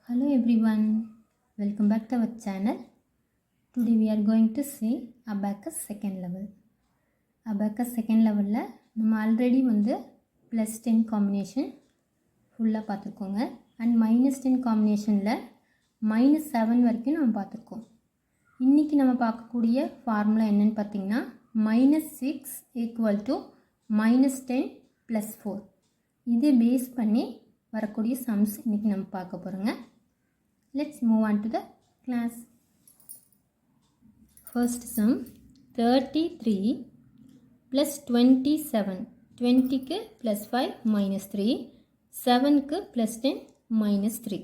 Hello everyone, welcome back to our channel. Today we are going to see Abacus second level. Abacus second level நம்ம already plus 10 combination ஃபுல்லாக பார்த்துருக்கோங்க and -10 காம்பினேஷனில் -7 வரைக்கும் நம்ம பார்த்துருக்கோம். இன்றைக்கி நம்ம பார்க்கக்கூடிய ஃபார்முலா என்னென்னு பார்த்தீங்கன்னா -6 = -10 + 4. இது பேஸ் பண்ணி வரக்கூடிய சம்ஸ் இன்றைக்கி நம்ம பார்க்க போகிறோங்க. Let's move on to the class. First sum 33 plus 27. 20 க்கு plus 5 minus 3. 7 க்கு plus 10 minus 3.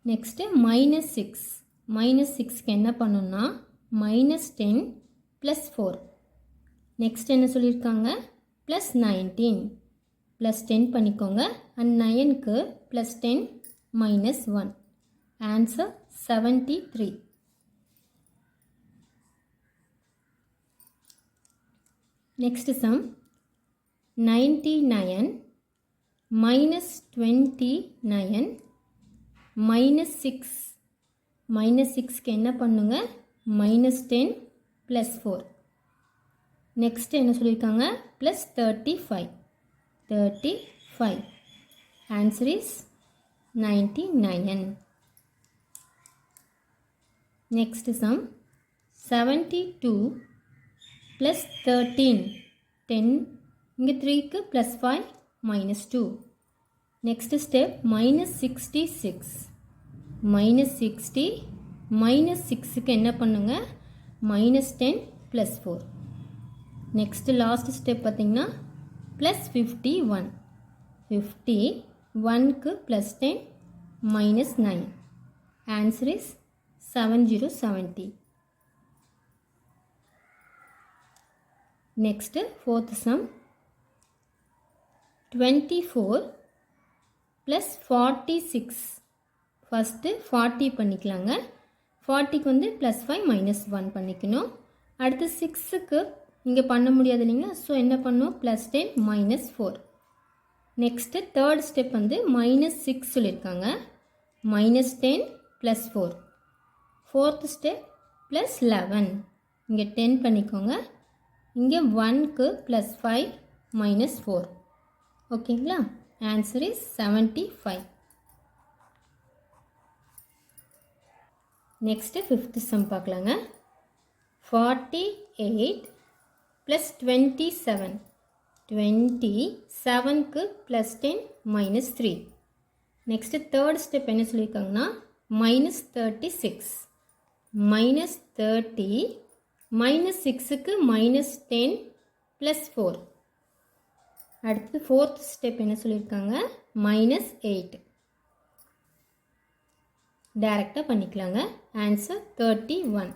Next minus 6. Minus 6 க்கு என்ன பண்ணணும்னா minus 10 plus 4. Next என்ன சொல்லியிருக்காங்க plus 19. Plus 10 பண்ணிக்கோங்க and 9 க்கு plus 10 minus 1. Answer 73. Next sum 99 minus 29 minus 6. Minus 6 க்கு என்ன பண்ணுங்க minus 10 plus 4. Next என்ன சொல்லியிருக்காங்க plus 35. 35. Answer is 99. Next sum 72 plus 13. 10 இங்கே 3 க்கு plus 5 minus 2. Next step minus 66. Minus 60 minus 6 க்கு என்ன பண்ணுங்க minus 10 plus 4. Next last step பார்த்தீங்கன்னா plus 51. 51 க்கு plus 10 minus 9. Answer is 7070. Next fourth sum 24 plus 46. First 40 பண்ணிக்கலாங்க 40 க்கு plus 5 minus 1 பண்ணிக்கணும். அடுத்து 6 க்கு இங்கே பண்ண முடியாது இல்லைங்களா ஸோ என்ன பண்ணும் plus 10 minus 4. Next third step minus 6 சொல்லியிருக்காங்க minus 10 plus 4. Fourth step plus 11. இங்கே 10 பண்ணிக்கோங்க இங்கே 1 க்கு plus 5 minus 4. ஓகேங்களா answer is 75. Next fifth some பார்க்கலாங்க 48 plus 27. 27 க்கு plus 10 minus 3. Next third step என்ன சொல்லியிருக்காங்கன்னா minus 36. minus 30 minus 6 க்கு minus 10 plus 4. அடுத்து fourth step என்ன சொல்லியிருக்காங்க minus 8. டைரக்டாக பண்ணிக்கலாங்க ஆன்சர் 31.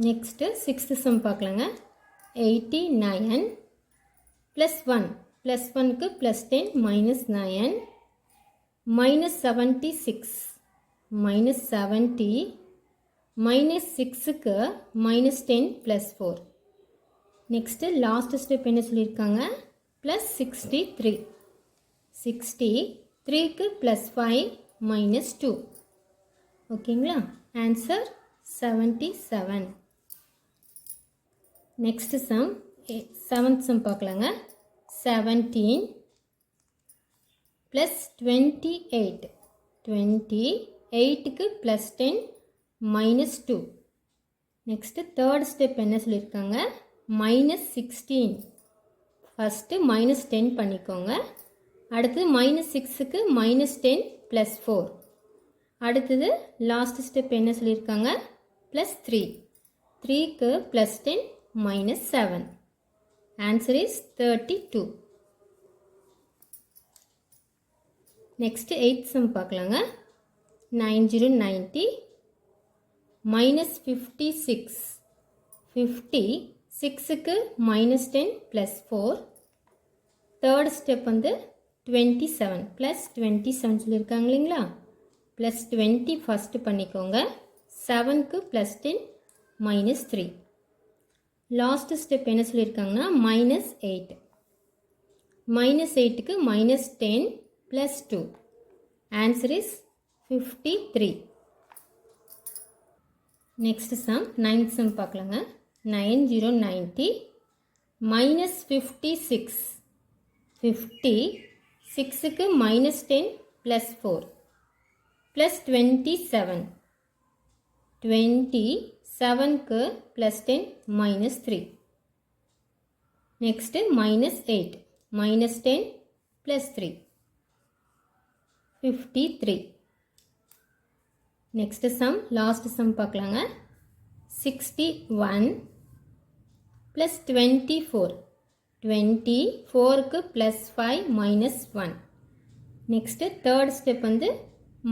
நெக்ஸ்ட்டு சிக்ஸ்த் சம் பார்க்கலாங்க 89 plus 1. plus 1 க்கு plus 10 minus 9 minus 76 minus 70 minus 6 க்கு minus 10 plus 4. Next last step என்ன சொல்லியிருக்காங்க plus 63. 63 க்கு plus 5 minus 2. ஓகேங்களா answer 77. Next sum seventh some பார்க்கலாங்க 17 plus 28. 28 க்கு plus 10 minus 2. Next third step என்ன சொல்லியிருக்காங்க minus 16. ஃபஸ்ட்டு minus 10 பண்ணிக்கோங்க அடுத்து minus 6 க்கு minus 10 plus 4. அடுத்தது லாஸ்ட் ஸ்டெப் என்ன சொல்லியிருக்காங்க plus 3. 3 க்கு plus 10 minus 7. Answer is 32. Next 8th sum பார்க்கலாங்க 9090 minus 56. 56 க்கு minus 10 plus 4. third step 27 plus 27 சொல்லியிருக்காங்க இல்லைங்களா plus 20 ஃபஸ்ட்டு பண்ணிக்கோங்க 7 க்கு plus 10 minus 3. லாஸ்ட் ஸ்டெப் என்ன சொல்லியிருக்காங்கன்னா -8. -8க்கு -10 + 2. Answer is 53. Next sum, 9th sum பார்க்கலாங்க. 9 0 90 -56. 50 6க்கு -10 + 4 +27. 27க்கு +10 -3. Next -8 -10 + 3 53. Next sum, last sum பார்க்கலாங்க. 61 + 24. 24க்கு +5 -1. Next third step வந்து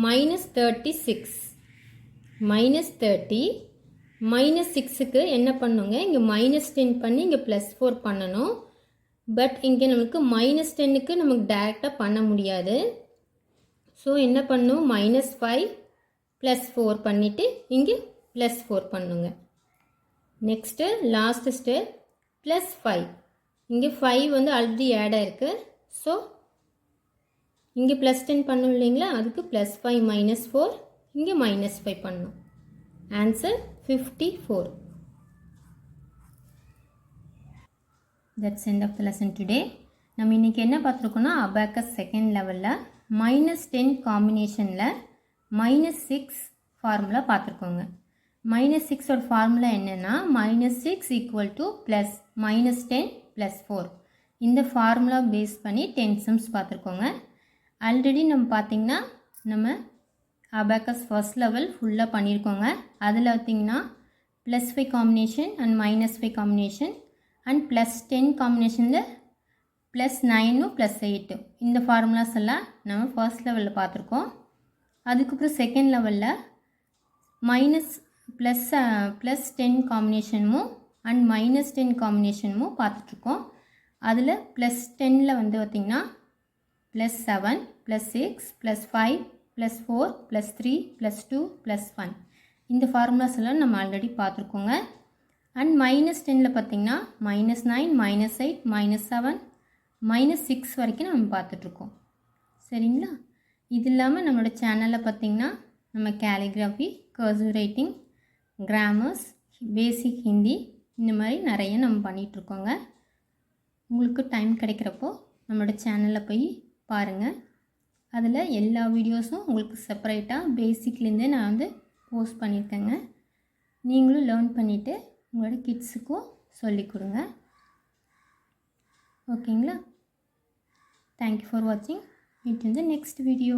-36. -30 -6க்கு என்ன பண்ணுங்க, இங்கே -10 பண்ணி இங்கே +4 பண்ணணும். பட் இங்கே நமக்கு -10க்கு நமக்கு டைரெக்டாக பண்ண முடியாது. ஸோ என்ன பண்ணும், -5 + 4 பண்ணிவிட்டு இங்கே +4 பண்ணுங்க. Next last step +5. இங்கே 5 வந்து ஆல்ரெடி ஆட் ஆயிருக்கு. ஸோ இங்கே +10 பண்ணும் இல்லைங்களா, அதுக்கு +5 -4 இங்கே -5 பண்ணும். Answer 54. That's end of the lesson today. நம்ம இன்றைக்கி என்ன பார்த்துருக்கோன்னா, அபாக்கஸ் செகண்ட் லெவலில் -10 காம்பினேஷனில் -6 ஃபார்முலா பார்த்துருக்கோங்க. -6ஓட ஃபார்முலா என்னென்னா, -6 = +-10 + 4. இந்த ஃபார்முலா பேஸ் பண்ணி 10 சம்ஸ் பார்த்துருக்கோங்க. ஆல்ரெடி நம்ம பார்த்திங்கன்னா நம்ம அபாக்கஸ் ஃபர்ஸ்ட் லெவல் ஃபுல்லாக பண்ணியிருக்கோங்க. அதில் பார்த்திங்கன்னா +5 காம்பினேஷன் அண்ட் -5 காம்பினேஷன் அண்ட் +10 காம்பினேஷனில் +9 +8 இந்த ஃபார்முலாஸ் எல்லாம் நம்ம ஃபர்ஸ்ட் லெவலில் பார்த்துருக்கோம். அதுக்கப்புறம் செகண்ட் லெவலில் +10 காம்பினேஷனும் அண்ட் -10 காம்பினேஷனும் பார்த்துட்ருக்கோம். அதில் +10ல் வந்து பார்த்திங்கன்னா +7 +6 +5 +4 +3 +2 +1 இந்த ஃபார்முலாஸ் எல்லாம் நம்ம ஆல்ரெடி பார்த்துருக்கோங்க. அண்ட் -10ல் பார்த்திங்கன்னா -9 -8 -7 -6 வரைக்கும் நம்ம பார்த்துட்ருக்கோம். சரிங்களா? இது இல்லாமல் நம்மளோட சேனலில் பார்த்திங்கன்னா நம்ம கேலிகிராஃபி, கர்சிவ் ரைட்டிங், கிராமர்ஸ், பேசிக் ஹிந்தி இந்த மாதிரி நிறைய நம்ம பண்ணிகிட்ருக்கோங்க. உங்களுக்கு டைம் கிடைக்கிறப்போ நம்மளோட சேனலில் போய் பாருங்கள். அதில் எல்லா வீடியோஸும் உங்களுக்கு செப்பரேட்டாக பேசிக்லேருந்தே நான் வந்து போஸ்ட் பண்ணியிருக்கேங்க. நீங்களும் லேர்ன் பண்ணிவிட்டு உங்களோட கிட்ஸுக்கும் சொல்லிக் கொடுங்க. ஓகேங்களா? தேங்க்யூ ஃபார் வாட்சிங். Meet in the next video.